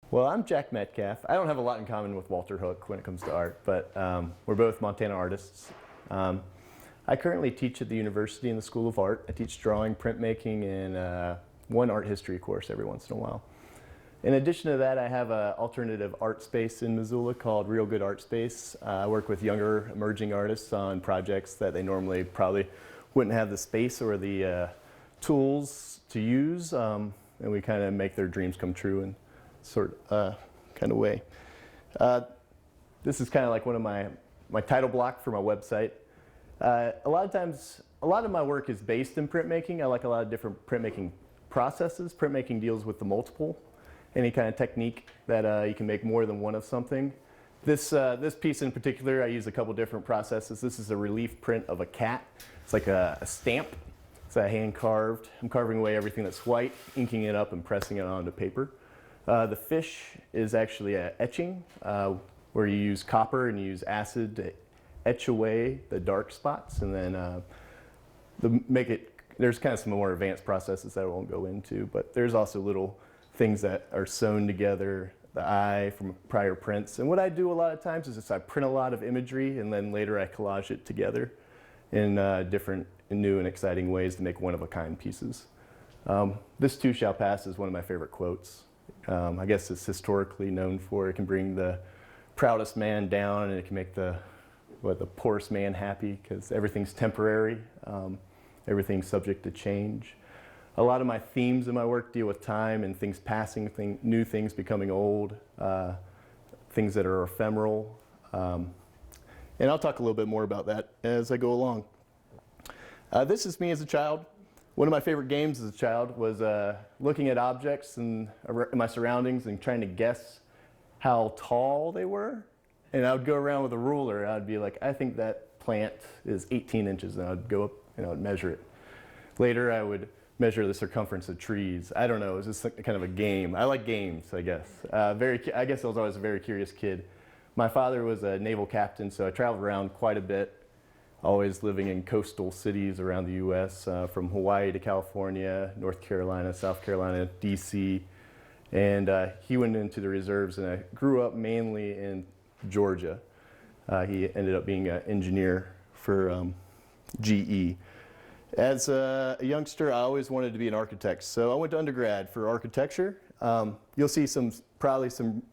Well, I'm Jack Metcalf. I don't have a lot in common with Walter Hook when it comes to art, but we're both Montana artists. I currently teach at the university in the School of Art. I teach drawing, printmaking, and one art history course every once in a while. In addition to that, I have an alternative art space in Missoula called Real Good Art Space. I work with younger emerging artists on projects that they normally probably wouldn't have the space or the tools to use, and we kind of make their dreams come true in sort of kind of way. This is kind of like one of my title block for my website. A lot of times, a lot of my work is based in printmaking. I like a lot of different printmaking processes. Printmaking deals with the multiple, any kind of technique that you can make more than one of something. This piece in particular, I use a couple different processes. This is a relief print of a cat. It's like a stamp. It's hand carved. I'm carving away everything that's white, inking it up and pressing it onto paper. The fish is actually an etching where you use copper and you use acid to etch away the dark spots, and then there's kind of some more advanced processes that I won't go into, but there's also little things that are sewn together, the eye from prior prints. And what I do a lot of times is I print a lot of imagery and then later I collage it together in different and new and exciting ways to make one-of-a-kind pieces. This too shall pass is one of my favorite quotes. I guess it's historically known for it can bring the proudest man down and it can make the poorest man happy, because everything's temporary, everything's subject to change. A lot of my themes in my work deal with time and things passing, new things becoming old, things that are ephemeral. And I'll talk a little bit more about that as I go along. This is me as a child. One of my favorite games as a child was looking at objects in my surroundings and trying to guess how tall they were. And I would go around with a ruler. I'd be like, I think that plant is 18 inches. And I'd go up and I would measure it. Later, I would measure the circumference of trees. I don't know. It was just kind of a game. I like games, I guess. I guess I was always a very curious kid. My father was a naval captain, so I traveled around quite a bit, always living in coastal cities around the U.S., from Hawaii to California, North Carolina, South Carolina, D.C. And he went into the reserves, and I grew up mainly in Georgia. He ended up being an engineer for GE. As a youngster, I always wanted to be an architect, so I went to undergrad for architecture. You'll see probably some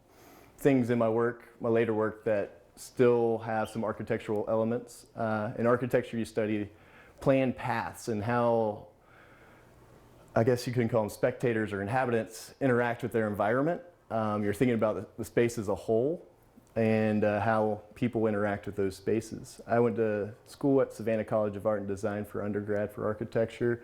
things in my work, my later work, that still have some architectural elements. In architecture, you study planned paths and how, I guess you can call them spectators or inhabitants, interact with their environment. You're thinking about the space as a whole and how people interact with those spaces. I went to school at Savannah College of Art and Design for undergrad for architecture.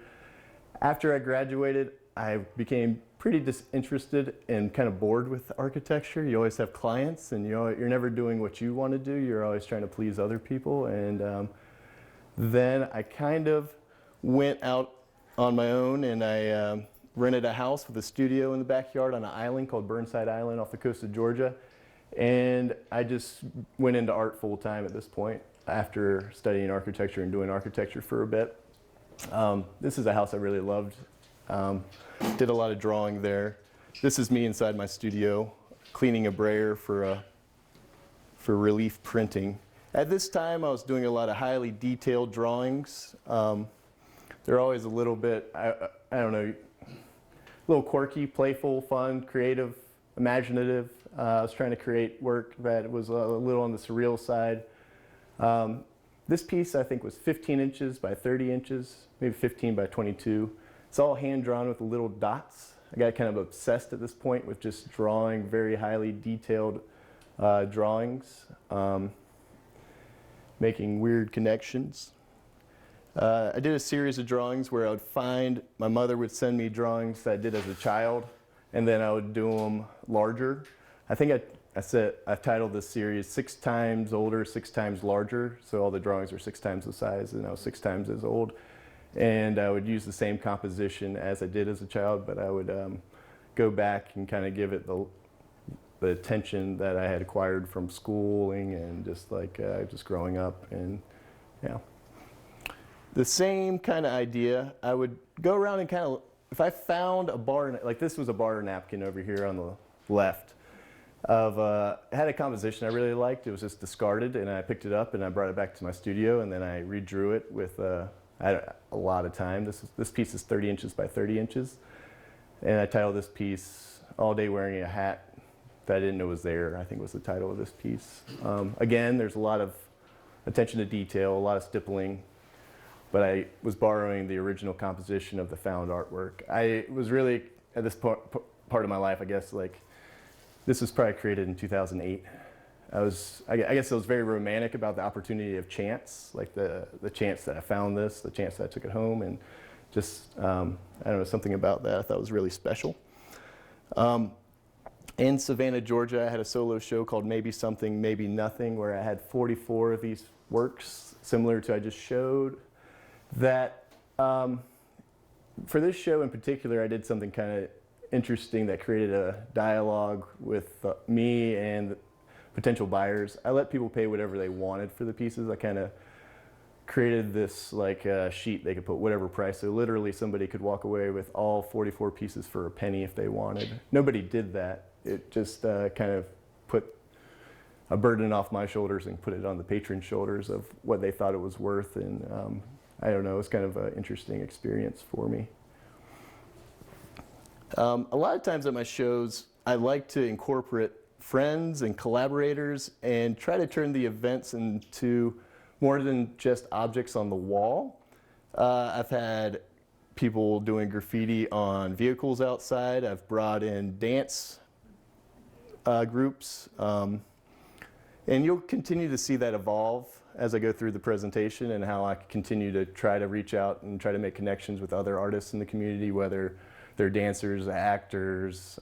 After I graduated, I became pretty disinterested and kind of bored with architecture. You always have clients and you're never doing what you want to do. You're always trying to please other people. And then I kind of went out on my own and I rented a house with a studio in the backyard on an island called Burnside Island off the coast of Georgia. And I just went into art full time at this point after studying architecture and doing architecture for a bit. This is a house I really loved. Did a lot of drawing there. This is me inside my studio cleaning a brayer for relief printing. At this time I was doing a lot of highly detailed drawings. They're always a little bit, I don't know, a little quirky, playful, fun, creative, imaginative. I was trying to create work that was a little on the surreal side. This piece I think was 15 inches by 30 inches, maybe 15 by 22. It's all hand drawn with little dots. I got kind of obsessed at this point with just drawing very highly detailed drawings, making weird connections. I did a series of drawings where I would find, my mother would send me drawings that I did as a child, and then I would do them larger. I think I titled this series 6 times older, 6 times larger, so all the drawings are 6 times the size and I was 6 times as old. And I would use the same composition as I did as a child, but I would go back and kind of give it the attention that I had acquired from schooling and just like just growing up. And yeah, the same kind of idea. I would go around and kind of, if I found a bar, like this was a bar napkin over here on the left, it had a composition I really liked. It was just discarded, and I picked it up and I brought it back to my studio, and then I redrew it with I had a lot of time. This piece is 30 inches by 30 inches, and I titled this piece "All Day Wearing a Hat That I Didn't Know Was There," I think was the title of this piece. Again, there's a lot of attention to detail, a lot of stippling, but I was borrowing the original composition of the found artwork. I was really, at this part of my life, I guess, like, this was probably created in 2008. I guess I was very romantic about the opportunity of chance, like the chance that I found this, the chance that I took it home, and just, I don't know, something about that I thought was really special. In Savannah, Georgia, I had a solo show called Maybe Something, Maybe Nothing, where I had 44 of these works, similar to I just showed. That, for this show in particular, I did something kind of interesting that created a dialogue with me and potential buyers. I let people pay whatever they wanted for the pieces. I kind of created this like sheet they could put whatever price. So literally somebody could walk away with all 44 pieces for a penny if they wanted. Nobody did that. It just kind of put a burden off my shoulders and put it on the patron's shoulders of what they thought it was worth. And I don't know, it was kind of an interesting experience for me. A lot of times at my shows, I like to incorporate friends and collaborators and try to turn the events into more than just objects on the wall. I've had people doing graffiti on vehicles outside. I've brought in dance groups. And you'll continue to see that evolve as I go through the presentation, and how I continue to try to reach out and try to make connections with other artists in the community, whether they're dancers, actors,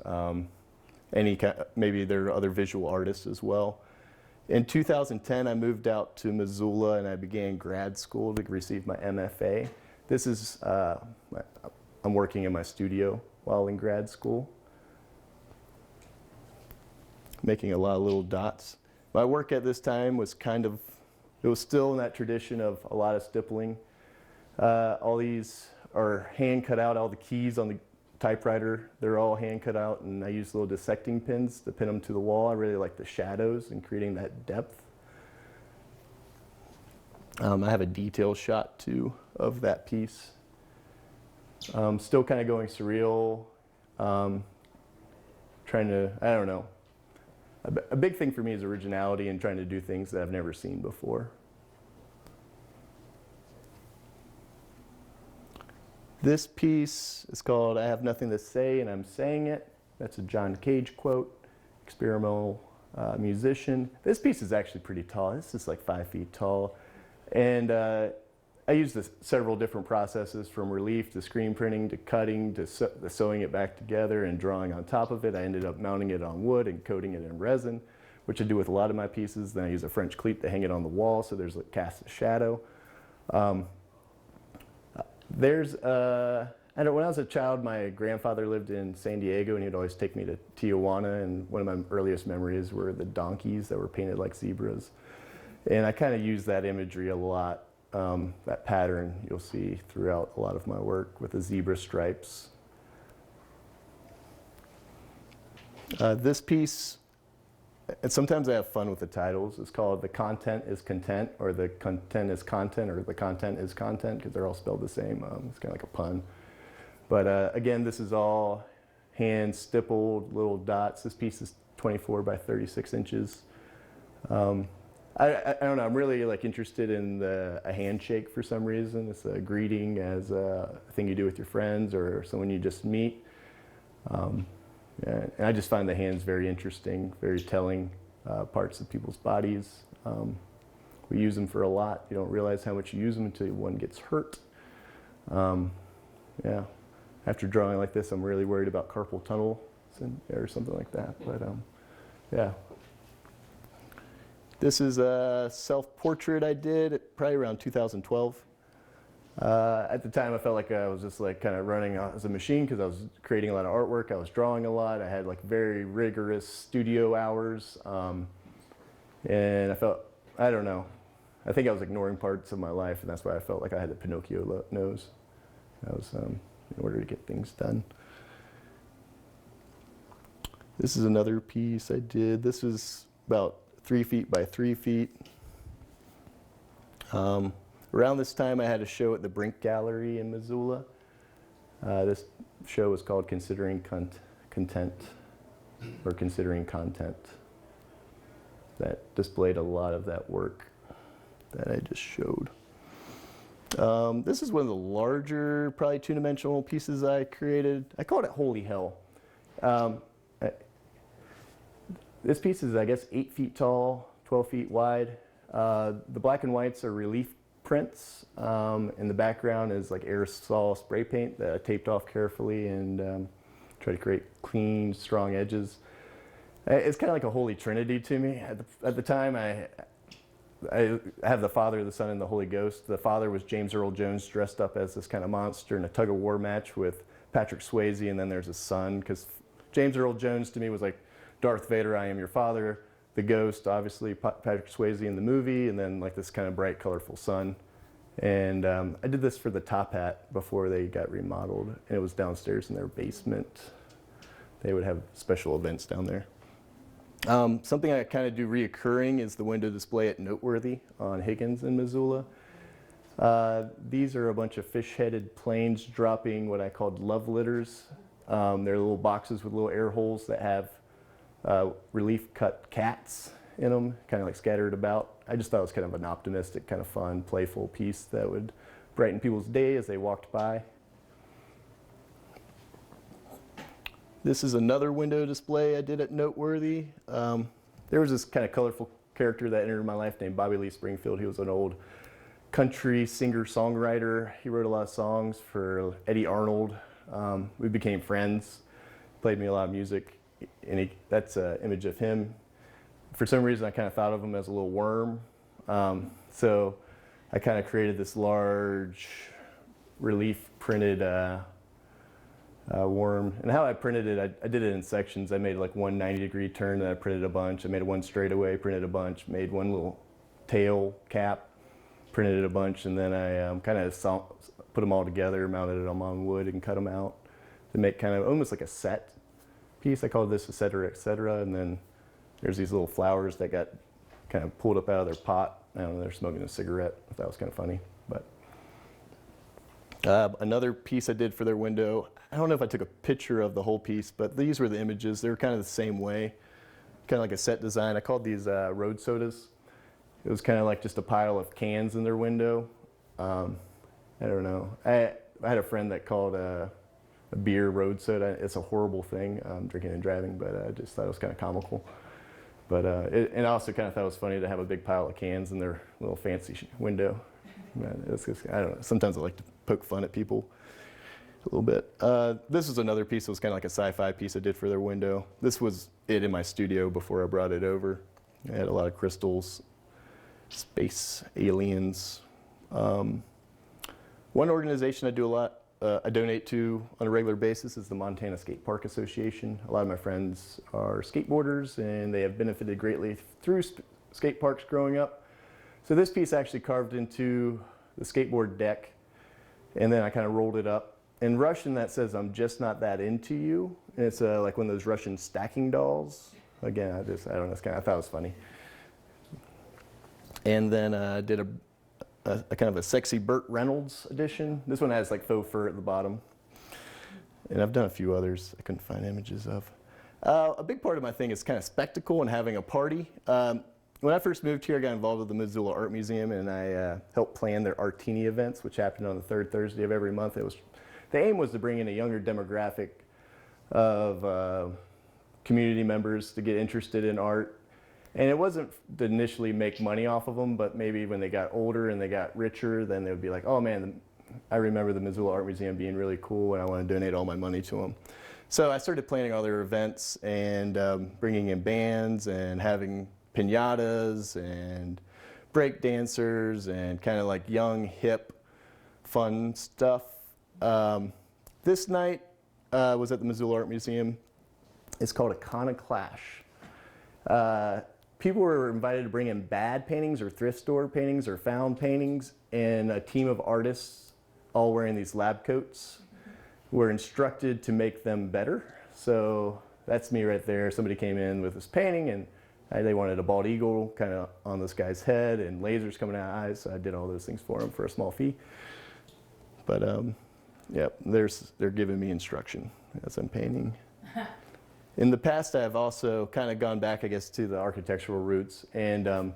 maybe there are other visual artists as well. In 2010, I moved out to Missoula and I began grad school to receive my MFA. This is, I'm working in my studio while in grad school, making a lot of little dots. My work at this time was it was still in that tradition of a lot of stippling. All these are hand cut out, all the keys on the typewriter, they're all hand cut out, and I use little dissecting pins to pin them to the wall. I really like the shadows and creating that depth. I have a detail shot too of that piece. Still kind of going surreal, trying to, I don't know. A big thing for me is originality and trying to do things that I've never seen before. This piece is called "I Have Nothing to Say and I'm Saying It." That's a John Cage quote, experimental musician. This piece is actually pretty tall. This is like 5 feet tall. And I used several different processes, from relief to screen printing to cutting to sewing it back together and drawing on top of it. I ended up mounting it on wood and coating it in resin, which I do with a lot of my pieces. Then I use a French cleat to hang it on the wall so there's a cast of shadow. When I was a child, my grandfather lived in San Diego, and he'd always take me to Tijuana, and one of my earliest memories were the donkeys that were painted like zebras. And I kind of use that imagery a lot, that pattern you'll see throughout a lot of my work with the zebra stripes. This piece, and sometimes I have fun with the titles, it's called "The Content is Content," or "The Content is Content," or "The Content is Content," because they're all spelled the same. It's kind of like a pun. But again, this is all hand stippled little dots. This piece is 24 by 36 inches. I don't know, I'm really like interested in a handshake for some reason. It's a greeting as a thing you do with your friends or someone you just meet. Yeah, and I just find the hands very interesting, very telling parts of people's bodies. We use them for a lot. You don't realize how much you use them until one gets hurt. Yeah, after drawing like this, I'm really worried about carpal tunnel or something like that. But yeah. This is a self-portrait I did probably around 2012. At the time, I felt like I was just like kind of running as a machine because I was creating a lot of artwork. I was drawing a lot. I had like very rigorous studio hours. And I felt, I don't know, I think I was ignoring parts of my life, and that's why I felt like I had the Pinocchio nose. That was in order to get things done. This is another piece I did. This is about 3 feet by 3 feet. Around this time, I had a show at the Brink Gallery in Missoula. This show was called Considering Content, or Considering Content. That displayed a lot of that work that I just showed. This is one of the larger, probably two-dimensional pieces I created. I called it Holy Hell. This piece is, I guess, 8 feet tall, 12 feet wide. The black and whites are relief prints. In the background is like aerosol spray paint that I taped off carefully and try to create clean, strong edges. It's kind of like a holy trinity to me. At the time, I have the Father, the Son, and the Holy Ghost. The Father was James Earl Jones dressed up as this kind of monster in a tug-of-war match with Patrick Swayze, and then there's his son, because James Earl Jones to me was like Darth Vader, I am your father. The ghost, obviously Patrick Swayze in the movie, and then like this kind of bright, colorful sun. And I did this for the Top Hat before they got remodeled, and it was downstairs in their basement. They would have special events down there. Something I kind of do reoccurring is the window display at Noteworthy on Higgins in Missoula. These are a bunch of fish-headed planes dropping what I called love litters. They're little boxes with little air holes that have relief cut cats in them, kind of like scattered about. I just thought it was kind of an optimistic, kind of fun, playful piece that would brighten people's day as they walked by. This is another window display I did at Noteworthy. There was this kind of colorful character that entered my life named Bobby Lee Springfield. He was an old country singer-songwriter. He wrote a lot of songs for Eddie Arnold. We became friends, played me a lot of music, and that's an image of him. For some reason, I kind of thought of him as a little worm. So I kind of created this large relief printed worm. And how I printed it, I did it in sections. I made like one 90-degree turn, then I printed a bunch. I made one straightaway, printed a bunch, made one little tail cap, printed it a bunch, and then I kind of put them all together, mounted them on wood, and cut them out to make kind of almost like a set piece. I called this et cetera, and then there's these little flowers that got kind of pulled up out of their pot. I don't know, they're smoking a cigarette. I thought that was kind of funny. But another piece I did for their window, I don't know if I took a picture of the whole piece, but these were the images. They were kind of the same way, kind of like a set design. I called these road sodas. It was kind of like just a pile of cans in their window. I don't know. I had a friend that called a beer road soda. It's a horrible thing, drinking and driving, but I just thought it was kind of comical. But and I also kind of thought it was funny to have a big pile of cans in their little fancy window. It's just, I don't know. Sometimes I like to poke fun at people a little bit. This is another piece that was kind of like a sci-fi piece I did for their window. This was it in my studio before I brought it over. I had a lot of crystals, space, aliens. One organization I do a lot, I donate to on a regular basis is the Montana Skate Park Association. A lot of my friends are skateboarders and they have benefited greatly through skate parks growing up. So this piece actually carved into the skateboard deck, and then I kind of rolled it up. In Russian that says, "I'm just not that into you." And it's like one of those Russian stacking dolls. Again, I don't know, I thought it was funny. And then I did a kind of a sexy Burt Reynolds edition. This one has like faux fur at the bottom. And I've done a few others I couldn't find images of. A big part of my thing is kind of spectacle and having a party. When I first moved here, I got involved with the Missoula Art Museum, and I helped plan their Artini events, which happened on the third Thursday of every month. The aim was to bring in a younger demographic of community members to get interested in art. And it wasn't to initially make money off of them, but maybe when they got older and they got richer, then they would be like, oh man, I remember the Missoula Art Museum being really cool and I want to donate all my money to them. So I started planning all their events and bringing in bands and having piñatas and break dancers and kind of like young, hip fun stuff. This night was at the Missoula Art Museum. It's called Iconoclash. People were invited to bring in bad paintings or thrift store paintings or found paintings, and a team of artists, all wearing these lab coats, were instructed to make them better. So that's me right there. Somebody came in with this painting, and they wanted a bald eagle kind of on this guy's head and lasers coming out of eyes, so I did all those things for him for a small fee. But yeah, they're giving me instruction as I'm painting. In the past, I've also kind of gone back, I guess, to the architectural roots and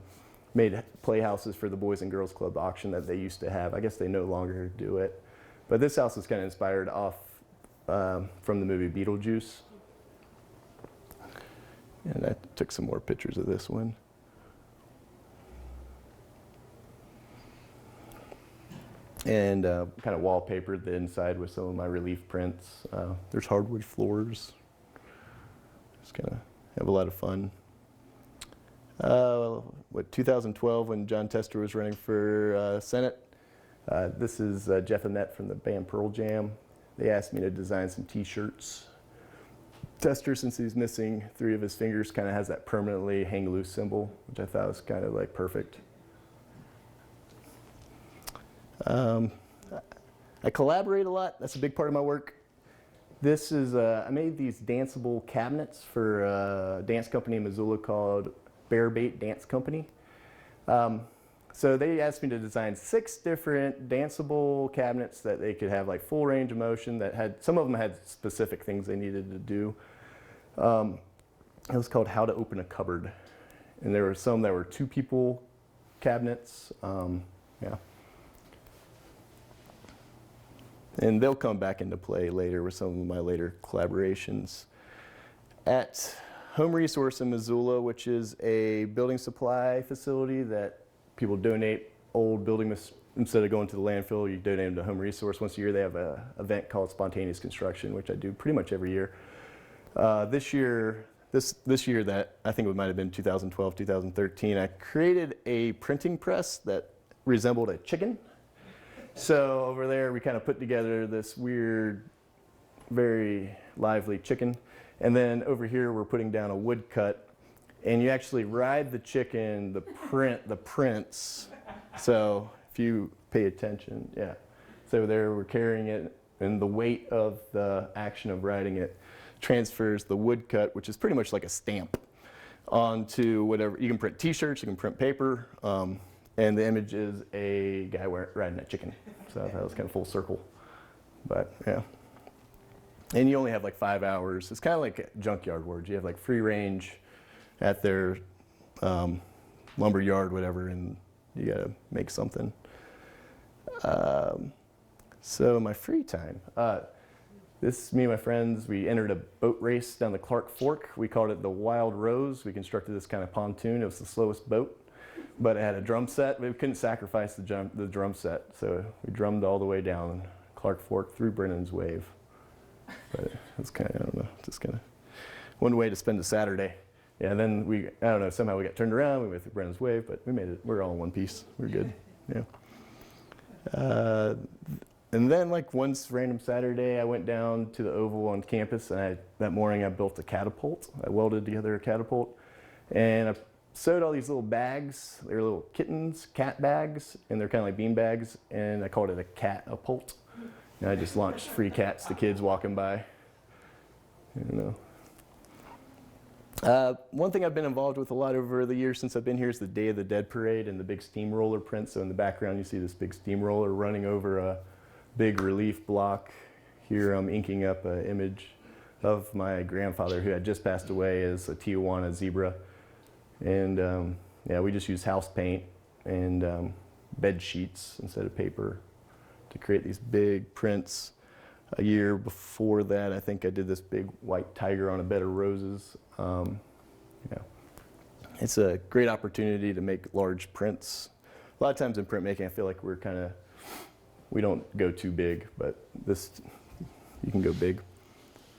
made playhouses for the Boys and Girls Club auction that they used to have. I guess they no longer do it. But this house is kind of inspired off from the movie Beetlejuice. And I took some more pictures of this one. And kind of wallpapered the inside with some of my relief prints. There's hardwood floors. Just kind of have a lot of fun. 2012 when John Tester was running for Senate. This is Jeff Annette from the band Pearl Jam. They asked me to design some t-shirts. Tester, since he's missing 3 of his fingers, kind of has that permanently hang loose symbol, which I thought was kind of like perfect. I collaborate a lot. That's a big part of my work. This is, I made these danceable cabinets for a dance company in Missoula called Bear Bait Dance Company. So they asked me to design 6 different danceable cabinets that they could have like full range of motion, that had, some of them had specific things they needed to do. It was called How to Open a Cupboard. And there were some that were 2 people cabinets. Yeah. And they'll come back into play later with some of my later collaborations. At Home Resource in Missoula, which is a building supply facility that people donate old building, instead of going to the landfill, you donate them to Home Resource. Once a year they have an event called Spontaneous Construction, which I do pretty much every year. This year that I think it might have been 2012, 2013, I created a printing press that resembled a chicken. So over there, we kind of put together this weird, very lively chicken. And then over here, we're putting down a woodcut. And you actually ride the chicken, the prints. So if you pay attention, yeah. So there, we're carrying it, and the weight of the action of riding it transfers the woodcut, which is pretty much like a stamp, onto whatever. You can print t-shirts, you can print paper. And the image is a guy riding a chicken. So that was kind of full circle. But yeah. And you only have like 5 hours. It's kind of like junkyard words. You have like free range at their lumber yard, whatever, and you gotta make something. So my free time. Me and my friends, we entered a boat race down the Clark Fork. We called it the Wild Rose. We constructed this kind of pontoon. It was the slowest boat. But it had a drum set. We couldn't sacrifice the drum set, so we drummed all the way down Clark Fork through Brennan's Wave. But it's kind of, I don't know, just kind of one way to spend a Saturday. Yeah, and then I don't know, somehow we got turned around, we went through Brennan's Wave, but we made it, we're all in one piece. We're good, yeah. And then like one random Saturday, I went down to the Oval on campus, and that morning I built a catapult. I welded together a catapult, and I sewed all these little bags. They're little kittens, cat bags, and they're kind of like bean bags, and I called it a cat-apult. And I just launched free cats to kids walking by. I don't know. One thing I've been involved with a lot over the years since I've been here is the Day of the Dead parade and the big steamroller print. So in the background you see this big steamroller running over a big relief block. Here I'm inking up an image of my grandfather who had just passed away as a Tijuana zebra. And yeah, we just use house paint and bed sheets instead of paper to create these big prints. A year before that, I think I did this big white tiger on a bed of roses. Yeah. It's a great opportunity to make large prints. A lot of times in printmaking, I feel like we don't go too big, but this, you can go big.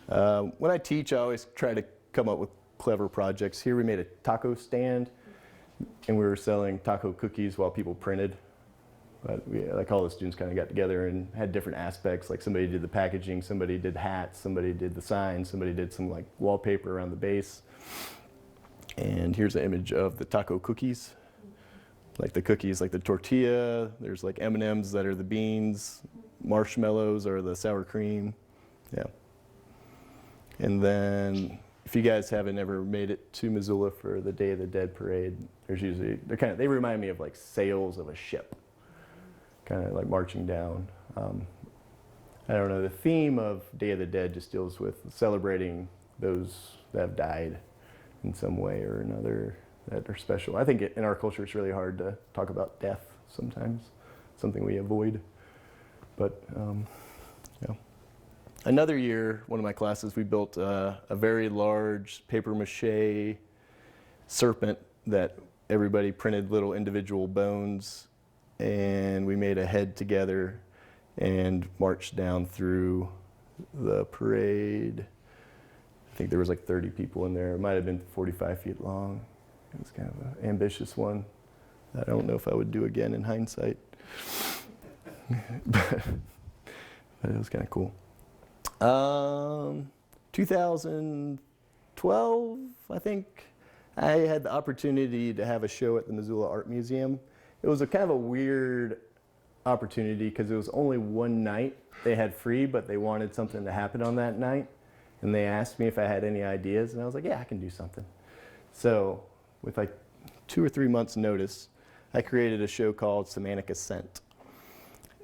When I teach, I always try to come up with clever projects. Here we made a taco stand, and we were selling taco cookies while people printed. But like all the students kind of got together and had different aspects. Like somebody did the packaging, somebody did hats, somebody did the signs, somebody did some like wallpaper around the base. And here's an image of the taco cookies. Like the cookies, like the tortilla. There's like M&Ms that are the beans. Marshmallows are the sour cream. Yeah. And then if you guys haven't ever made it to Missoula for the Day of the Dead parade, there's usually, they remind me of like sails of a ship, kind of like marching down. I don't know, the theme of Day of the Dead just deals with celebrating those that have died in some way or another that are special. I think in our culture it's really hard to talk about death sometimes, something we avoid. But yeah. Another year, one of my classes, we built a very large paper mache serpent that everybody printed little individual bones, and we made a head together and marched down through the parade. I think there was like 30 people in there. It might have been 45 feet long. It was kind of an ambitious one. I don't know if I would do again in hindsight. But it was kind of cool. 2012, I think, I had the opportunity to have a show at the Missoula Art Museum. It was a kind of a weird opportunity because it was only one night they had free, but they wanted something to happen on that night. And they asked me if I had any ideas, and I was like, yeah, I can do something. So with like 2 or 3 months notice, I created a show called Semantic Ascent.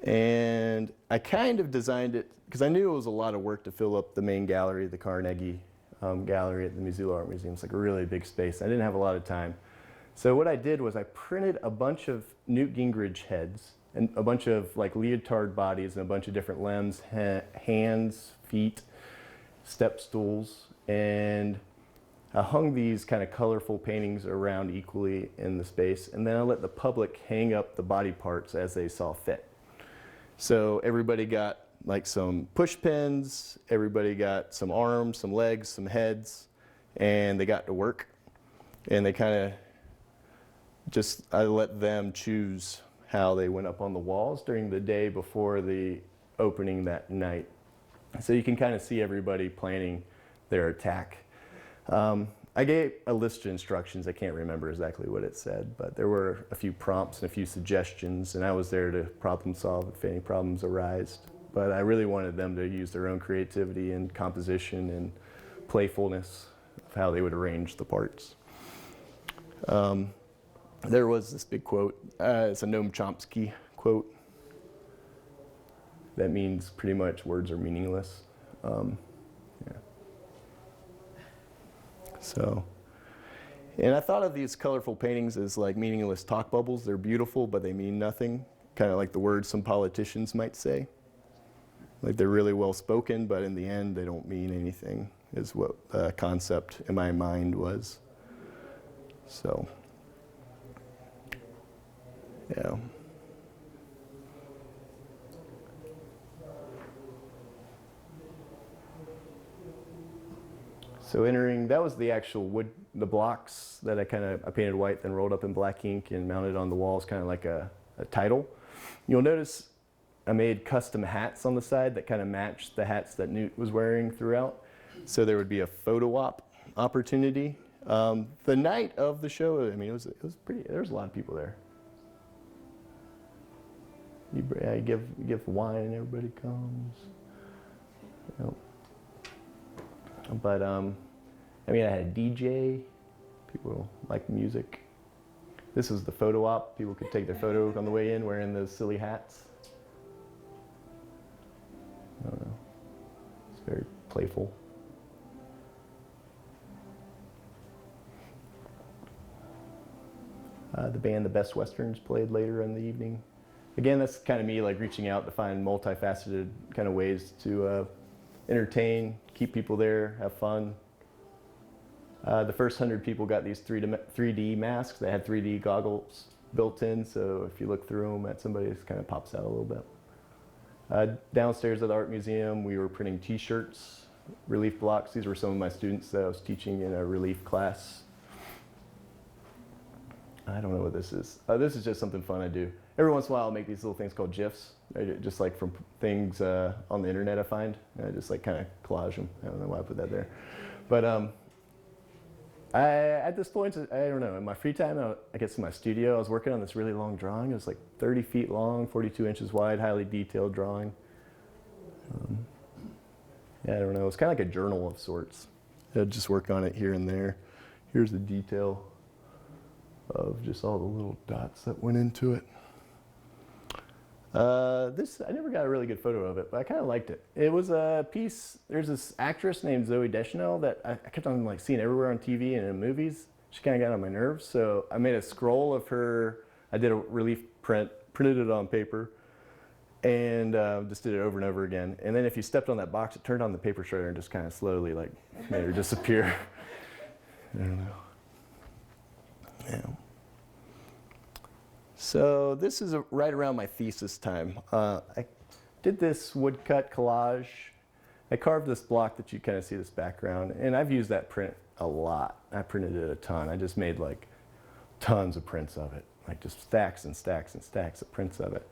And I kind of designed it because I knew it was a lot of work to fill up the main gallery, the Carnegie Gallery at the Missoula Art Museum. It's like a really big space. I didn't have a lot of time. So what I did was I printed a bunch of Newt Gingrich heads and a bunch of like leotard bodies and a bunch of different limbs, hands, feet, step stools, and I hung these kind of colorful paintings around equally in the space, and then I let the public hang up the body parts as they saw fit. So everybody got like some push pins, everybody got some arms, some legs, some heads, and they got to work. And they kind of I let them choose how they went up on the walls during the day before the opening that night. So you can kind of see everybody planning their attack. I gave a list of instructions. I can't remember exactly what it said, but there were a few prompts and a few suggestions, and I was there to problem solve if any problems arise. But I really wanted them to use their own creativity and composition and playfulness of how they would arrange the parts. There was this big quote. It's a Noam Chomsky quote that means pretty much words are meaningless. So, and I thought of these colorful paintings as like meaningless talk bubbles. They're beautiful, but they mean nothing. Kind of like the words some politicians might say. Like they're really well spoken, but in the end, they don't mean anything, is what the concept in my mind was. So, yeah. So entering, that was the actual wood, the blocks that I painted white, then rolled up in black ink and mounted on the walls, kind of like a title. You'll notice I made custom hats on the side that kind of matched the hats that Newt was wearing throughout. So there would be a photo op opportunity. The night of the show, I mean, it was pretty, there was a lot of people there. You give wine and everybody comes. You know. But, I mean, I had a DJ, people like music. This was the photo op. People could take their photo on the way in wearing those silly hats. I don't know. It's very playful. The band The Best Westerns played later in the evening. Again, that's kind of me like reaching out to find multifaceted kind of ways to entertain, keep people there, have fun. The first 100 people got these 3D masks. They had 3D goggles built in, so if you look through them at somebody, it kind of pops out a little bit. Downstairs at the Art Museum, we were printing t-shirts, relief blocks. These were some of my students that I was teaching in a relief class. I don't know what this is. This is just something fun I do. Every once in a while I'll make these little things called GIFs, just like from things on the internet I find. I just like kind of collage them. I don't know why I put that there. But at this point, I don't know, in my free time, I get to my studio. I was working on this really long drawing. It was like 30 feet long, 42 inches wide, highly detailed drawing. Yeah, I don't know. It's kind of like a journal of sorts. I'd just work on it here and there. Here's the detail of just all the little dots that went into it. I never got a really good photo of it, but I kind of liked it. It was a piece, there's this actress named Zoe Deschanel that I kept on like seeing everywhere on TV and in movies. She kind of got on my nerves, so I made a scroll of her. I did a relief print, printed it on paper, and just did it over and over again. And then if you stepped on that box, it turned on the paper shredder and just kind of slowly like made her disappear. I don't know. Yeah. So this is right around my thesis time. I did this woodcut collage. I carved this block that you kind of see this background, and I've used that print a lot. I printed it a ton. I just made like tons of prints of it, like just stacks and stacks and stacks of prints of it.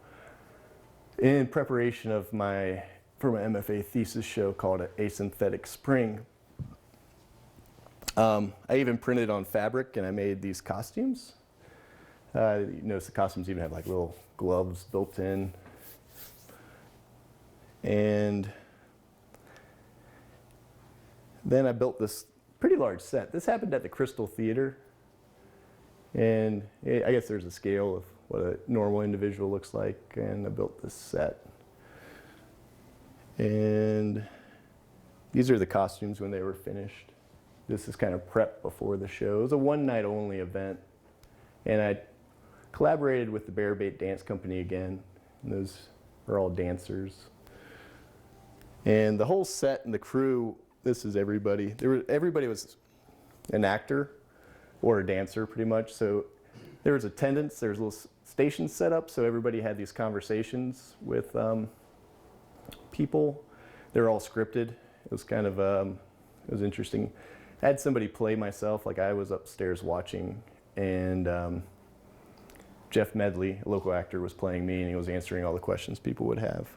In preparation for my MFA thesis show called Asynthetic Spring, I even printed on fabric and I made these costumes. You notice the costumes even have like little gloves built in. And then I built this pretty large set. This happened at the Crystal Theater. And I guess there's a scale of what a normal individual looks like. And I built this set. And these are the costumes when they were finished. This is kind of prep before the show. It was a one-night only event. And I collaborated with the Bear Bait Dance Company again. And those are all dancers. And the whole set and the crew, this is everybody. Everybody was an actor or a dancer pretty much. So there was attendants, there was little stations set up, so everybody had these conversations with people. They were all scripted. It was kind of, it was interesting. I had somebody play myself, like I was upstairs watching, and Jeff Medley, a local actor, was playing me, and he was answering all the questions people would have.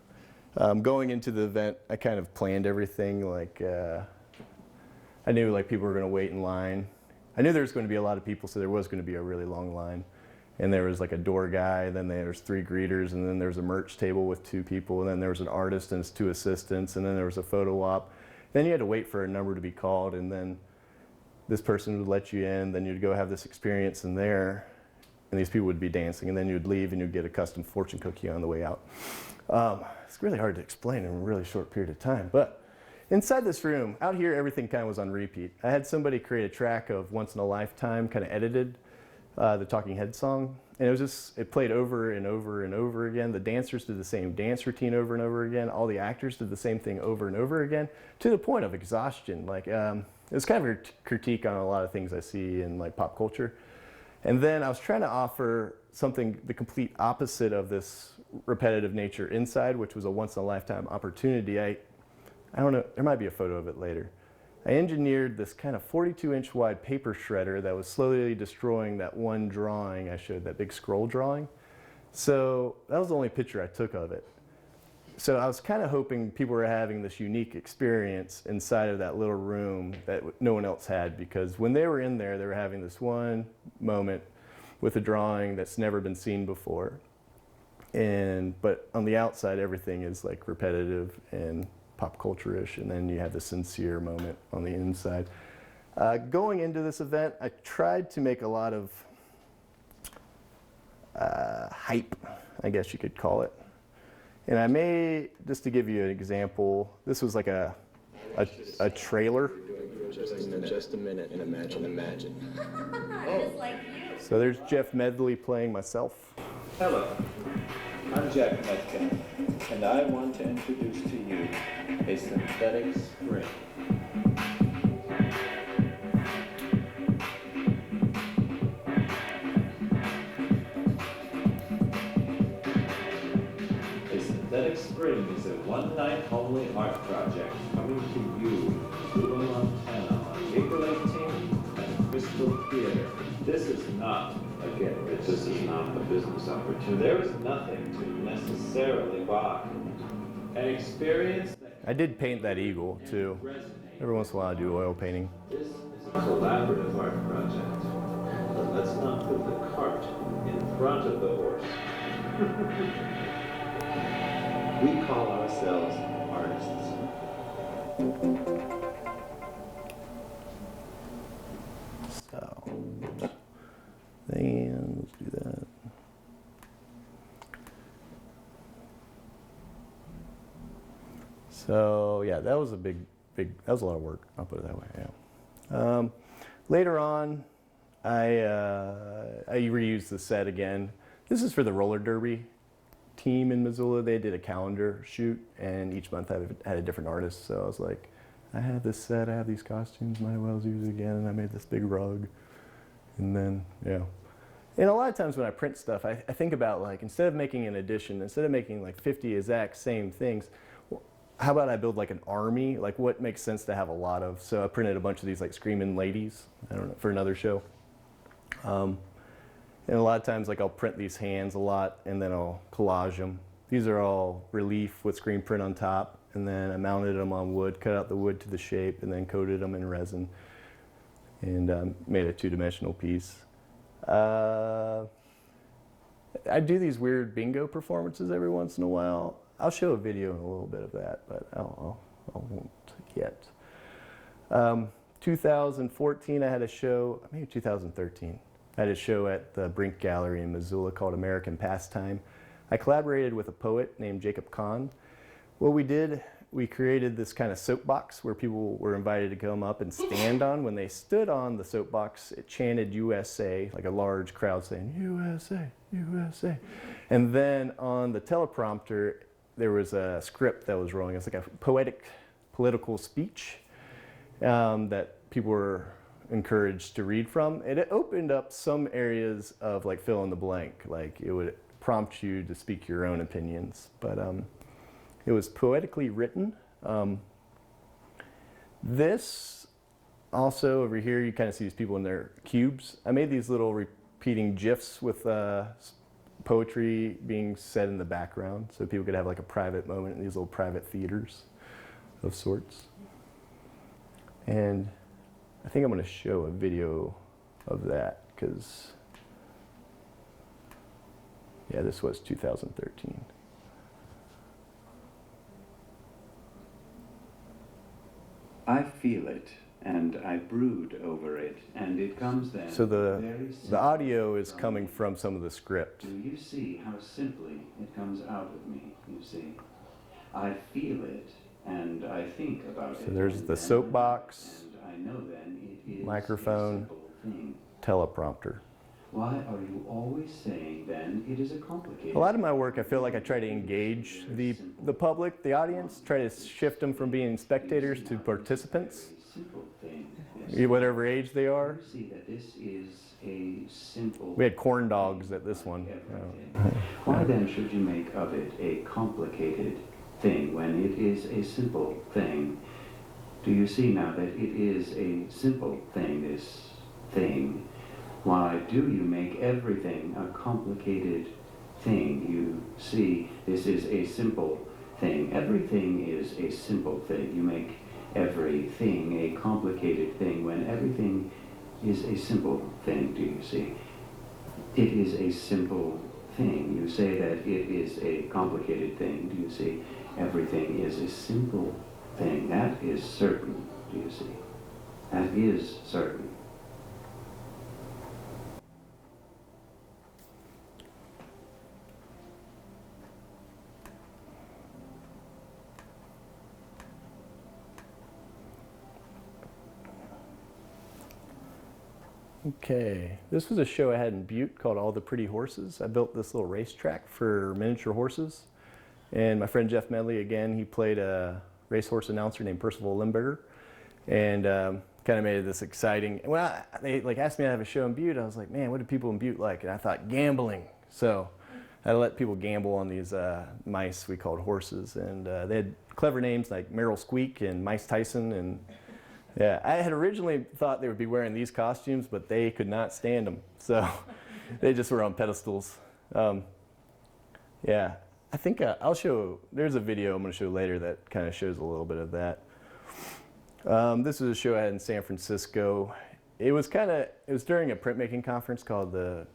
Going into the event, I kind of planned everything. Like I knew like people were going to wait in line. I knew there was going to be a lot of people, so there was going to be a really long line. And there was like a door guy, then there was 3 greeters, and then there was a merch table with 2 people, and then there was an artist and his 2 assistants, and then there was a photo op. Then you had to wait for a number to be called, and then this person would let you in, then you'd go have this experience in there, and these people would be dancing, and then you'd leave and you'd get a custom fortune cookie on the way out. It's really hard to explain in a really short period of time, but inside this room, out here, everything kind of was on repeat. I had somebody create a track of Once in a Lifetime, kind of edited, the Talking Heads song, and it was just, it played over and over and over again. The dancers did the same dance routine over and over again. All the actors did the same thing over and over again, to the point of exhaustion. Like, it's kind of a critique on a lot of things I see in like pop culture. And then I was trying to offer something the complete opposite of this repetitive nature inside, which was a once-in-a-lifetime opportunity. I don't know, there might be a photo of it later. I engineered this kind of 42-inch wide paper shredder that was slowly destroying that one drawing I showed, that big scroll drawing. So that was the only picture I took of it. So I was kind of hoping people were having this unique experience inside of that little room that no one else had, because when they were in there, they were having this one moment with a drawing that's never been seen before. But on the outside, everything is like repetitive and pop culture-ish, and then you have the sincere moment on the inside. Going into this event, I tried to make a lot of hype, I guess you could call it. And I may, just to give you an example, this was like a trailer. Just a minute and imagine. Just like you. So there's Jeff Medley playing myself. Hello, I'm Jack Metcalf, and I want to introduce to you a synthetic spring. A synthetic spring is a one-night only art project coming to you in Montana on April 18th at the Crystal Theater. This is not a Again, this is not a business opportunity. There is nothing to necessarily buy. An experience that I did paint that eagle too. resonates. Every once in a while I do oil painting. This is a collaborative art project. But let's not put the cart in front of the horse. We call ourselves artists. So, then let's do that. So yeah, that was a that was a lot of work. I'll put it that way. Yeah. Later on, I reused the set again. This is for the roller derby team in Missoula. They did a calendar shoot, and each month I had a different artist. So I was like, I have this set, I have these costumes, might as well use it again. And I made this big rug, and then yeah. And a lot of times when I print stuff, I think about like, instead of making an edition, instead of making like 50 exact same things, how about I build like an army? Like what makes sense to have a lot of? So I printed a bunch of these like screaming ladies, I don't know, for another show. And a lot of times like I'll print these hands a lot and then I'll collage them. These are all relief with screen print on top, and then I mounted them on wood, cut out the wood to the shape, and then coated them in resin and made a two-dimensional piece. I do these weird bingo performances every once in a while. I'll show a video in a little bit of that, but I won't yet. 2014, I had a show, maybe 2013. I had a show at the Brink Gallery in Missoula called American Pastime. I collaborated with a poet named Jacob Kahn. What we did, we created this kind of soapbox where people were invited to come up and stand on. When they stood on the soapbox, it chanted USA, like a large crowd saying, USA, USA. And then on the teleprompter, there was a script that was rolling. It's like a poetic political speech that people were encouraged to read from. And it opened up some areas of like fill in the blank, like it would prompt you to speak your own opinions. But it was poetically written. This also over here, you kind of see these people in their cubes. I made these little repeating GIFs with poetry being said in the background, so people could have like a private moment in these little private theaters of sorts. And I think I'm going to show a video of that because, yeah, this was 2013. I feel it, and I brood over it, and it comes then. So the very audio is from coming me. from some of the script. Do you see how simply it comes out of me, you see? I feel it, and I think about it. So there's and the then- soapbox, and I know then it is microphone, a simple thing. teleprompter. Why are you always saying then it is a complicated? A lot of my work, I feel like I try to engage the public, the audience, try to shift them from being spectators to participants, Simple thing. Yes. whatever age they are. You see that this is a simple. We had corn dogs at this one. Everything. Why then should you make of it a complicated thing when it is a simple thing? Do you see now that it is a simple thing, this thing? Why do you make everything a complicated thing? You see, this is a simple thing. Everything is a simple thing. You make everything a complicated thing when everything is a simple thing, do you see? It is a simple thing. You say that it is a complicated thing, do you see? Everything is a simple thing. That is certain, do you see? That is certain. Okay, this was a show I had in Butte called All the Pretty Horses. I built this little racetrack for miniature horses. And my friend Jeff Medley, again, he played a racehorse announcer named Percival Limburger. And kind of made it this exciting. When they like asked me to have a show in Butte, I was like, man, what do people in Butte like? And I thought, gambling. So I let people gamble on these mice we called horses. And they had clever names like Merrill Squeak and Mice Tyson. And yeah, I had originally thought they would be wearing these costumes, but they could not stand them. So They just were on pedestals. Yeah, I think I'll show, there's a video I'm going to show later that kind of shows a little bit of that. This was a show I had in San Francisco. It was during a printmaking conference called the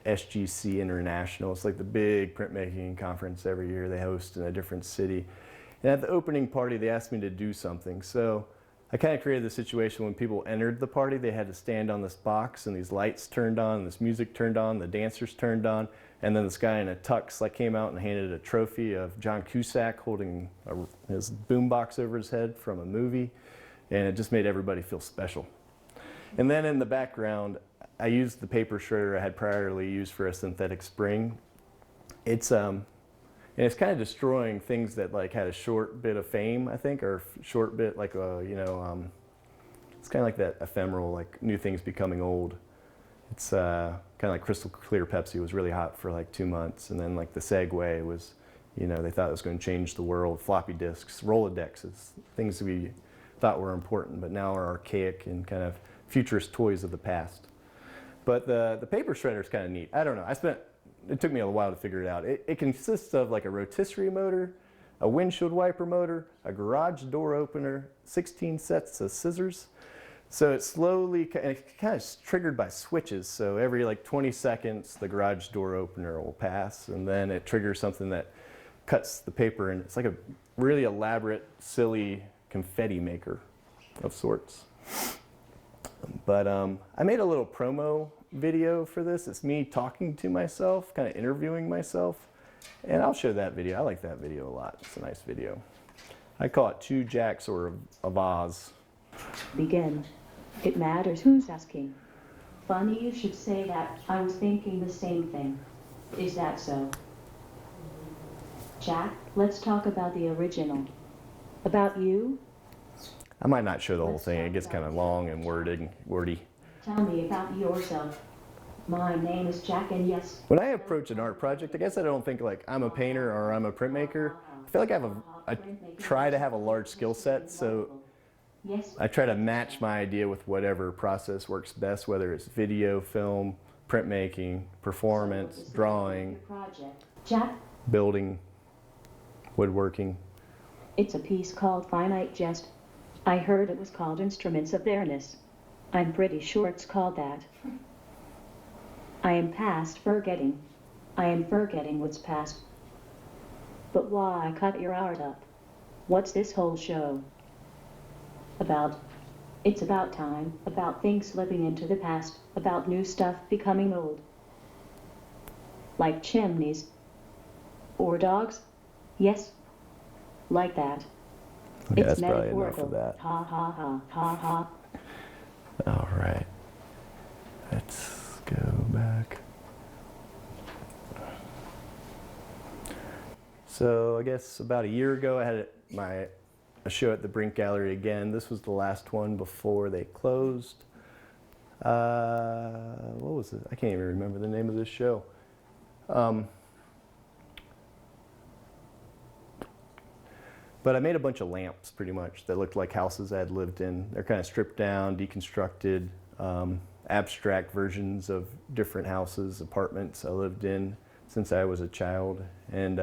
SGC International. It's like the big printmaking conference every year they host in a different city. And at the opening party, they asked me to do something. So I kind of created the situation when people entered the party, they had to stand on this box and these lights turned on, this music turned on, the dancers turned on, and then this guy in a tux came out and handed a trophy of John Cusack holding his boombox over his head from a movie, and it just made everybody feel special. And then in the background, I used the paper shredder I had priorly used for a synthetic spring. It's kind of destroying things that had a short bit of fame, I think, or short bit it's kind of like that ephemeral, new things becoming old. It's kind of like crystal clear Pepsi was really hot for 2 months, and then the Segway was, they thought it was going to change the world. Floppy disks, Rolodexes, things we thought were important, but now are archaic and kind of futurist toys of the past. But the paper shredder is kind of neat. I don't know. It took me a while to figure it out. It consists of a rotisserie motor, a windshield wiper motor, a garage door opener, 16 sets of scissors. So it it's kind of triggered by switches. So every 20 seconds, the garage door opener will pass, and then it triggers something that cuts the paper, and it's like a really elaborate, silly confetti maker of sorts. But I made a little promo video for this. It's me talking to myself, kind of interviewing myself. And I'll show that video. I like that video a lot. It's a nice video. I call it Two Jacks or a vase. Begin. It matters who's asking. Funny you should say that. I was thinking the same thing. Is that so? Jack, let's talk about the original. About you? I might not show the whole thing. It gets kind of long and wordy. Tell me about yourself. My name is Jack, and yes. When I approach an art project, I guess I don't think I'm a painter or I'm a printmaker. I feel like I try to have a large skill set, so I try to match my idea with whatever process works best, whether it's video, film, printmaking, performance, drawing, Jack, building, woodworking. it's a piece called Finite Jest. I heard it was called Instruments of Fairness. I'm pretty sure it's called that. I am past forgetting. I am forgetting what's past. But why cut your art up? What's this whole show about? It's about time, about things slipping into the past, about new stuff becoming old. Like chimneys. Or dogs? Yes. Like that. Okay, It's that's probably enough metaphorical. of that. Ha ha ha ha ha. All right. Let's go back. So I guess about a year ago, I had a show at the Brink Gallery again. This was the last one before they closed. What was it? I can't even remember the name of this show. But I made a bunch of lamps, pretty much, that looked like houses I had lived in. They're kind of stripped down, deconstructed, abstract versions of different houses, apartments I lived in since I was a child. And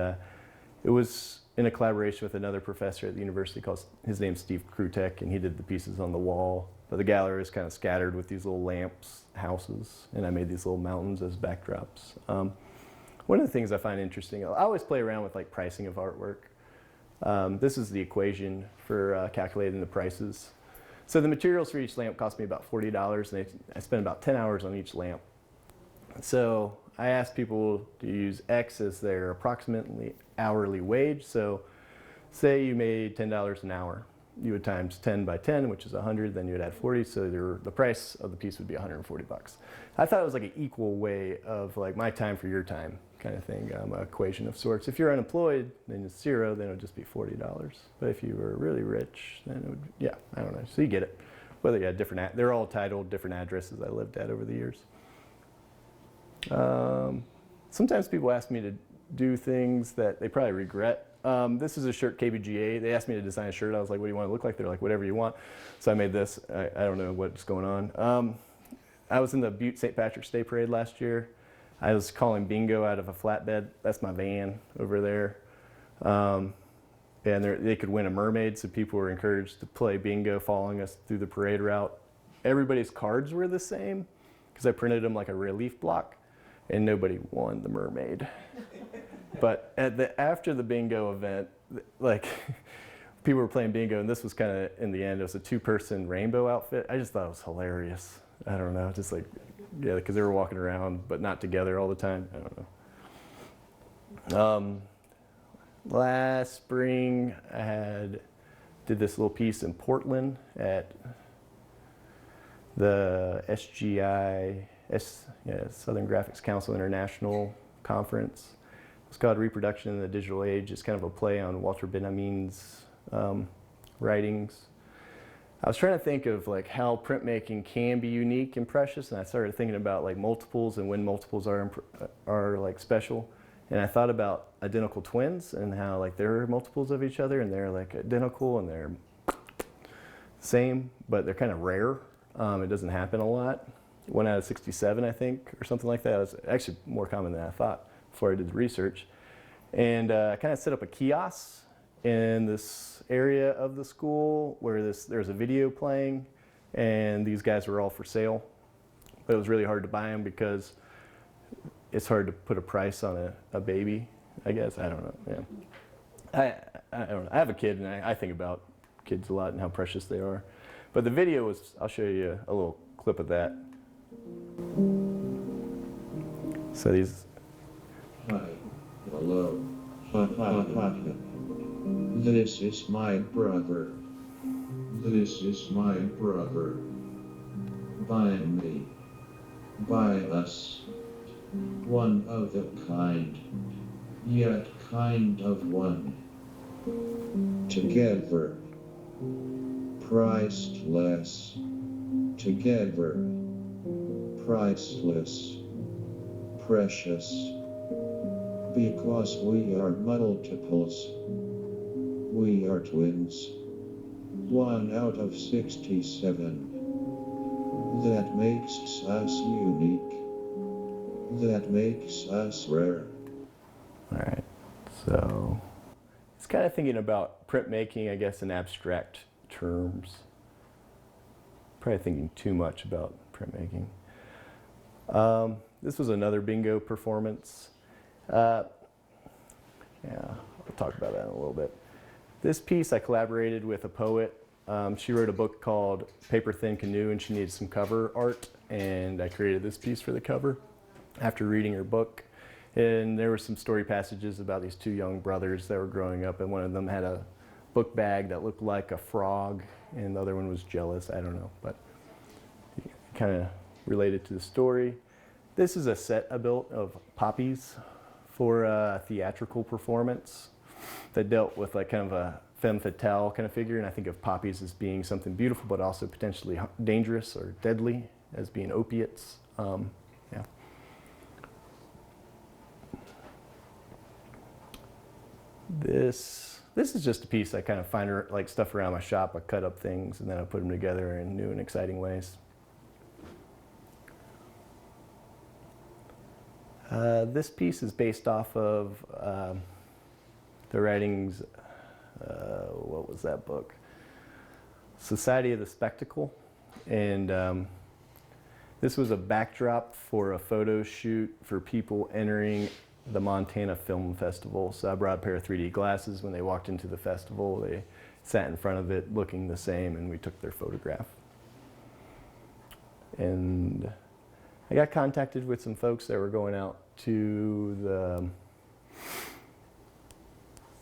it was in a collaboration with another professor at the university his name's Steve Krutek, and he did the pieces on the wall. But the gallery is kind of scattered with these little lamps, houses, and I made these little mountains as backdrops. One of the things I find interesting, I always play around with pricing of artwork. This is the equation for calculating the prices. So the materials for each lamp cost me about $40, and I spent about 10 hours on each lamp. So I asked people to use X as their approximately hourly wage. So say you made $10 an hour. You would times 10 by 10, which is 100, then you would add 40, so the price of the piece would be 140 bucks. I thought it was an equal way of my time for your time kind of thing, equation of sorts. If you're unemployed, then it's zero, then it would just be $40. But if you were really rich, then it would, yeah, I don't know, so you get it. Whether you had different, they're all titled different addresses I lived at over the years. Sometimes people ask me to do things that they probably regret. This is a shirt KBGA. They asked me to design a shirt. I was like, what do you want to look like? They're like, whatever you want. So I made this. I don't know what's going on. I was in the Butte St. Patrick's Day Parade last year. I was calling bingo out of a flatbed. That's my van over there. And they could win a mermaid, so people were encouraged to play bingo following us through the parade route. Everybody's cards were the same because I printed them like a relief block, and nobody won the mermaid. But after the bingo event, like people were playing bingo, and this was kind of in the end. It was a 2-person rainbow outfit. I just thought it was hilarious. I don't know, just like yeah, because they were walking around but not together all the time. I don't know. Last spring, I did this little piece in Portland at the SGI, Southern Graphics Council International Conference. It's called Reproduction in the Digital Age. It's kind of a play on Walter Benjamin's writings. I was trying to think of like how printmaking can be unique and precious, and I started thinking about like multiples and when multiples are like special. And I thought about identical twins and how like they're multiples of each other and they're like identical and they're same, but they're kind of rare. It doesn't happen a lot. 1 out of 67, I think, or something like that. It was actually more common than I thought before I did the research. And I kind of set up a kiosk in this area of the school where there's a video playing, and these guys were all for sale. But it was really hard to buy them because it's hard to put a price on a baby, I guess. I don't know. Yeah. I don't know. I have a kid, and I think about kids a lot and how precious they are. But the video was, I'll show you a little clip of that. So these. Hi. Hello. This is my brother. This is my brother. By me. By us. One of a kind, yet kind of one. Together. Priceless. Together. Priceless. Precious. Because we are multiples. We are twins. 1 out of 67. That makes us unique. That makes us rare. All right, so it's kind of thinking about printmaking, I guess, in abstract terms. Probably thinking too much about printmaking. This was another bingo performance. Yeah, I'll talk about that in a little bit. This piece I collaborated with a poet. She wrote a book called Paper Thin Canoe, and she needed some cover art, and I created this piece for the cover after reading her book. And there were some story passages about these 2 young brothers that were growing up, and one of them had a book bag that looked like a frog, and the other one was jealous. I don't know, but kind of related to the story. This is a set I built of poppies for a theatrical performance that dealt with like kind of a femme fatale kind of figure, and I think of poppies as being something beautiful but also potentially dangerous or deadly, as being opiates. Yeah. This is just a piece I kind of find like stuff around my shop. I cut up things and then I put them together in new and exciting ways. This piece is based off of the writings, what was that book? Society of the Spectacle. And this was a backdrop for a photo shoot for people entering the Montana Film Festival. So I brought a pair of 3D glasses. When they walked into the festival, they sat in front of it looking the same, and we took their photograph. And I got contacted with some folks that were going out to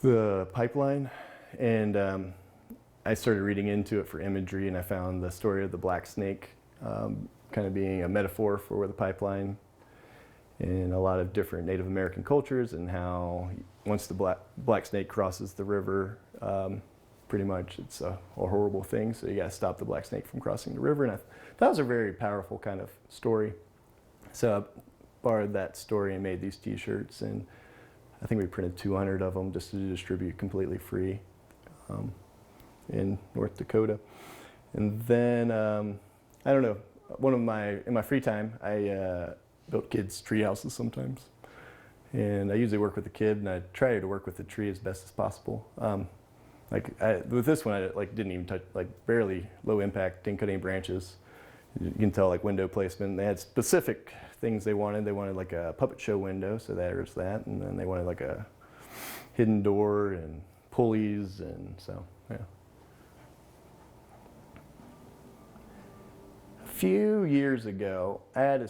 the pipeline, and I started reading into it for imagery, and I found the story of the black snake kind of being a metaphor for the pipeline in a lot of different Native American cultures, and how once the black snake crosses the river, pretty much it's a horrible thing, so you got to stop the black snake from crossing the river. And that was a very powerful kind of story. So I borrowed that story and made these t-shirts, and I think we printed 200 of them just to distribute completely free in North Dakota. And then, I don't know, in my free time, I built kids' tree houses sometimes. And I usually work with the kid, and I try to work with the tree as best as possible. With this one, I didn't even touch, barely low impact, didn't cut any branches. You can tell window placement. They had specific things they wanted. They wanted a puppet show window, so there's that. And then they wanted a hidden door and pulleys, and so yeah. A few years ago, I had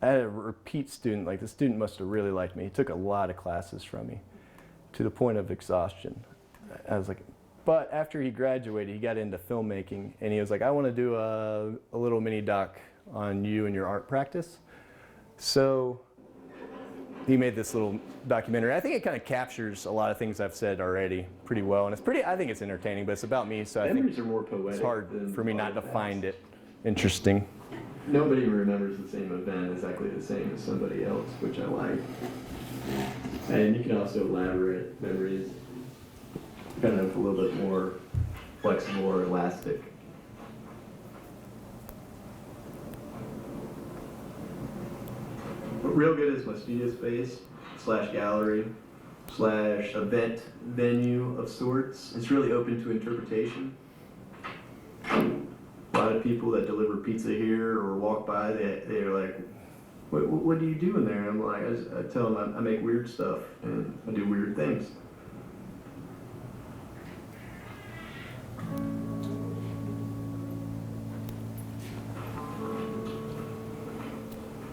a repeat student. The student must have really liked me. He took a lot of classes from me to the point of exhaustion. But after he graduated, he got into filmmaking, and he was like, I want to do a little mini doc on you and your art practice. So he made this little documentary. I think it kind of captures a lot of things I've said already pretty well, and I think it's entertaining, but it's about me, so I think Memories are more poetic. it's hard for me not to find it interesting. Nobody remembers the same event exactly the same as somebody else, which I like. And you can also elaborate memories, kind of a little bit more flexible or elastic. But real good is my studio space / gallery / event venue of sorts. It's really open to interpretation. A lot of people that deliver pizza here or walk by, they're like, what do you do in there? And I'm like, I tell them I make weird stuff and I do weird things.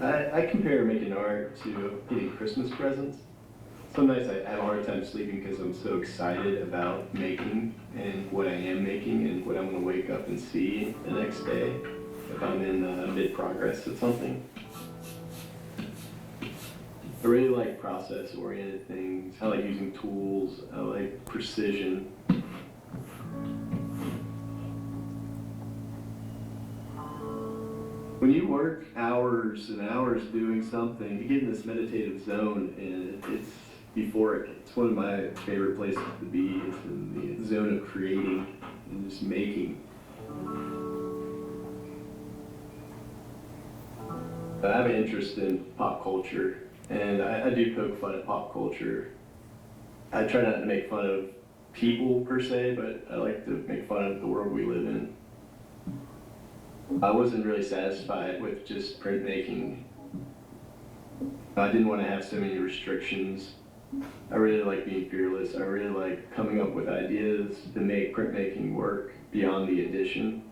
I compare making art to getting Christmas presents. Some nights I have a hard time sleeping because I'm so excited about making and what I am making and what I'm going to wake up and see the next day if I'm in mid-progress of something. I really like process-oriented things. I like using tools. I like precision. When you work hours and hours doing something, you get in this meditative zone, and it's euphoric. It's one of my favorite places to be. It's in the zone of creating and just making. I have an interest in pop culture, and I do poke fun at pop culture. I try not to make fun of people per se, but I like to make fun of the world we live in. I wasn't really satisfied with just printmaking. I didn't want to have so many restrictions. I really like being fearless. I really like coming up with ideas to make printmaking work beyond the edition.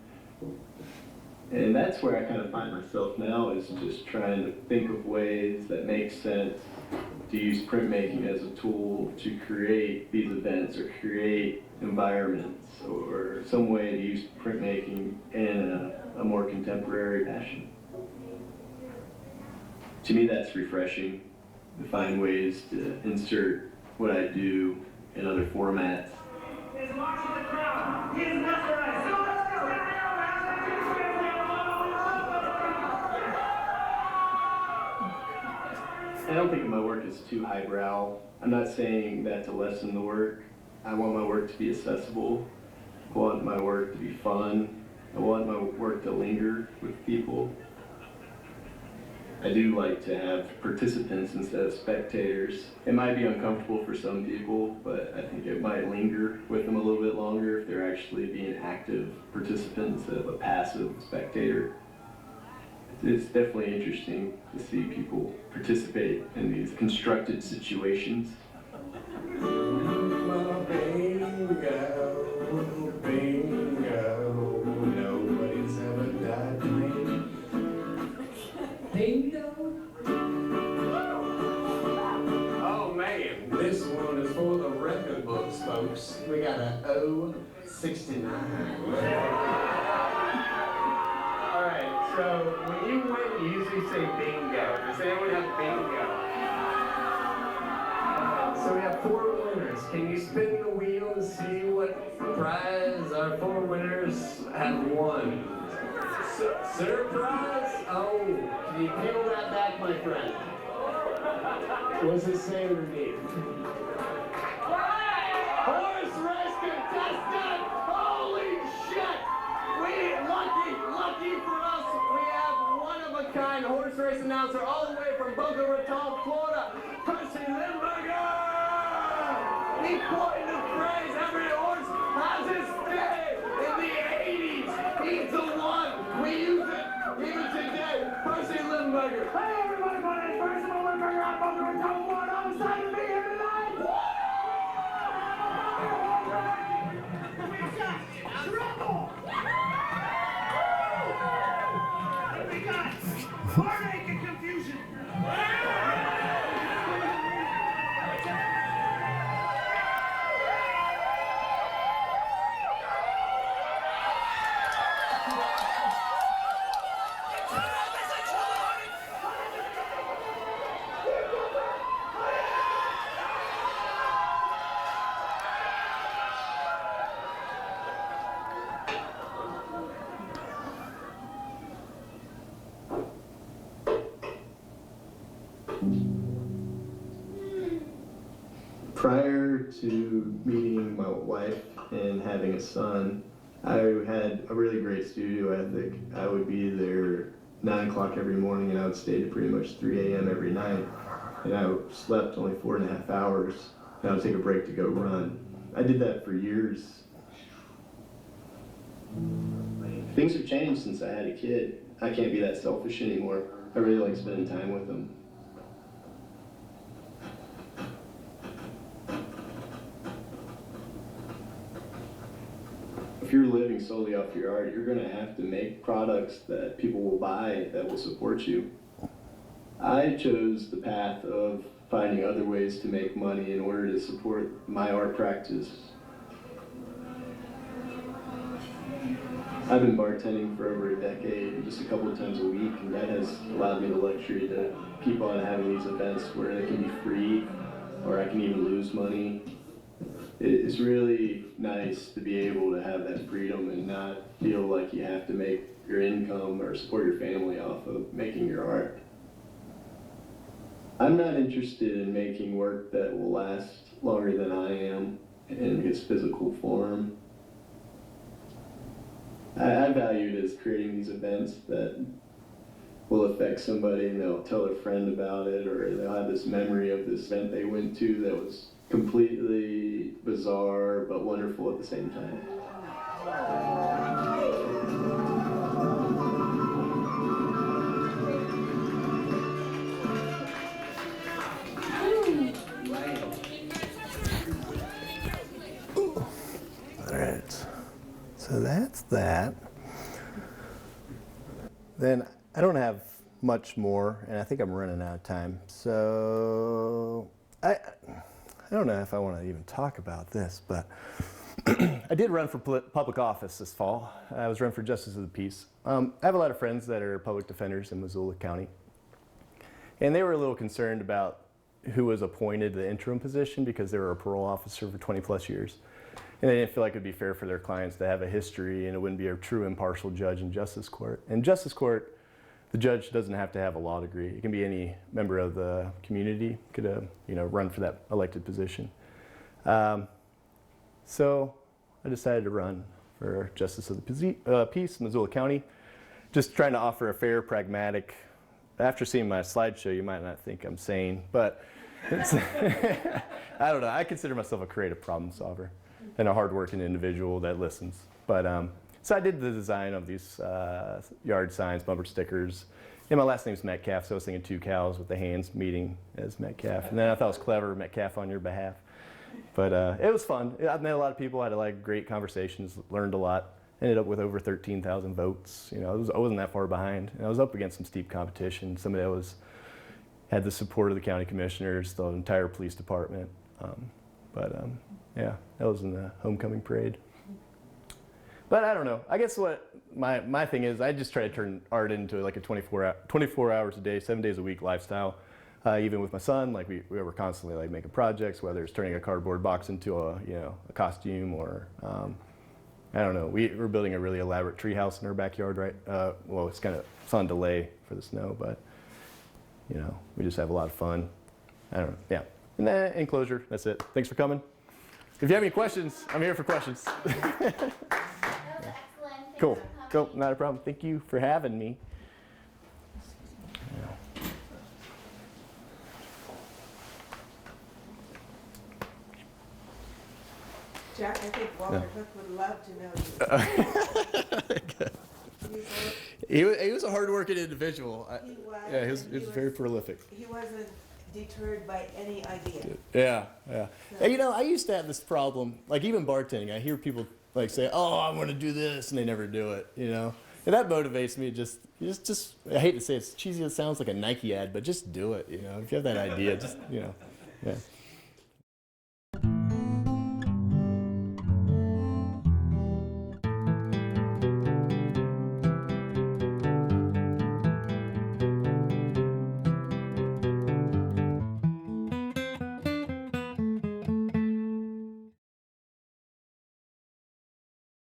And that's where I kind of find myself now, is just trying to think of ways that make sense to use printmaking as a tool to create these events or create environments, or some way to use printmaking in a more contemporary fashion. To me, that's refreshing, to find ways to insert what I do in other formats. I don't think of my work as too highbrow. I'm not saying that to lessen the work. I want my work to be accessible. I want my work to be fun. I want my work to linger with people. I do like to have participants instead of spectators. It might be uncomfortable for some people, but I think it might linger with them a little bit longer if they're actually being active participants instead of a passive spectator. It's definitely interesting to see people participate in these constructed situations. Nobody's ever died to me. Bingo. Oh man, this one is for the record books, folks. We got a 069. Alright, so when you win, you usually say bingo. Does anyone have bingo? So we have 4 winners. Can you spin the wheel to see what prize our 4 winners have won? Surprise! Oh, can you peel that back, my friend? What's it say underneath? Horse race contestant! Holy shit! We lucky for 3 to 1. We use it even today. Percy Limburger. Hey everybody, my name's Percy Limburger. I'm on the top board. I'm excited to be here tonight. We got heartache and confusion. Prior to meeting my wife and having a son, I had a really great studio ethic. I would be there 9 o'clock every morning and I would stay to pretty much 3 a.m. every night. And I slept only 4.5 hours and I would take a break to go run. I did that for years. Things have changed since I had a kid. I can't be that selfish anymore. I really like spending time with them. If you're living solely off your art, you're going to have to make products that people will buy that will support you. I chose the path of finding other ways to make money in order to support my art practice. I've been bartending for over a decade, just a couple of times a week, and that has allowed me the luxury to keep on having these events where they can be free, or I can even lose money. It's really nice to be able to have that freedom and not feel like you have to make your income or support your family off of making your art. I'm not interested in making work that will last longer than I am in its physical form. I value it as creating these events that will affect somebody and they'll tell their friend about it, or they'll have this memory of this event they went to that was completely bizarre but wonderful at the same time. All right, so that's that. Then I don't have much more, and I think I'm running out of time. So I don't know if I want to even talk about this, but I did run for public office this fall. I was running for Justice of the Peace. I have a lot of friends that are public defenders in Missoula County, and they were a little concerned about who was appointed to the interim position because they were a parole officer for 20 plus years. And they didn't feel like it would be fair for their clients to have a history and it wouldn't be a true impartial judge in justice court. In justice court, the judge doesn't have to have a law degree. It can be any member of the community could run for that elected position. So I decided to run for Justice of the Peace, Missoula County, just trying to offer a fair, pragmatic. After seeing my slideshow, you might not think I'm sane, but it's I don't know. I consider myself a creative problem solver and a hardworking individual that listens. But so I did the design of these yard signs, bumper stickers. And my last name's Metcalf, so I was thinking 2 cows with the hands meeting as Metcalf. And then I thought it was clever, Metcalf on your behalf. But it was fun. I met a lot of people, had like great conversations, learned a lot. Ended up with over 13,000 votes. I wasn't that far behind. And I was up against some steep competition. Somebody that had the support of the county commissioners, the entire police department. Yeah, that was in the homecoming parade. But I don't know. I guess what my thing is, I just try to turn art into like a 24 hours a day, 7 days a week lifestyle. Even with my son, like we were constantly like making projects, whether it's turning a cardboard box into a costume or I don't know. We're building a really elaborate tree house in our backyard, right? Well, it's on delay for the snow, but we just have a lot of fun. I don't know. Yeah. And then in closure, that's it. Thanks for coming. If you have any questions, I'm here for questions. That was excellent. Thanks Cool. for coming. Cool. Not a problem. Thank you for having me. Jack, I think Walter Hook would love to know you. He was a hard-working individual. He was. Yeah, he was very prolific. He wasn't deterred by any idea. Yeah. And, you know, I used to have this problem, like even bartending. I hear people like say, "Oh, I want to do this," and they never do it. You know, and that motivates me. Just. I hate to say it's cheesy. It sounds like a Nike ad, but just do it. You know, if you have that idea, just yeah.